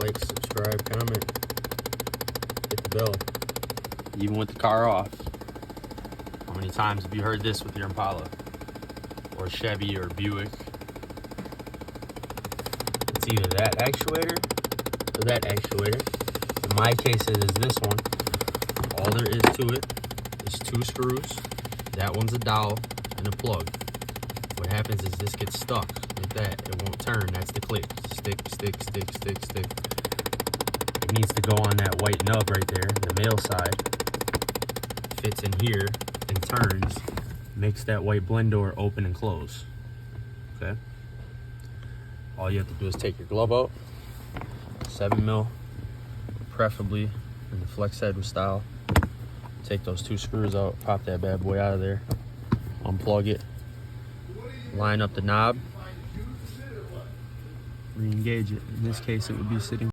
like, subscribe, comment, hit the bell. Even with the car off. How many times have you heard this with your Impala? Or Chevy or Buick? It's either that actuator or that actuator. In my case, it is this one. All there is to it is 2 screws. That one's a dowel and a plug. What happens is this gets stuck like that. It won't turn. That's the click. Stick, stick, stick, stick, stick. It needs to go on that white nub right there, the male side. Fits in here and turns. Makes that white blend door open and close. Okay? All you have to do is take your glove out. 7 mil, preferably in the flex head style. Take those 2 screws out, pop that bad boy out of there, unplug it, line up the knob, re-engage it. In this case, it would be sitting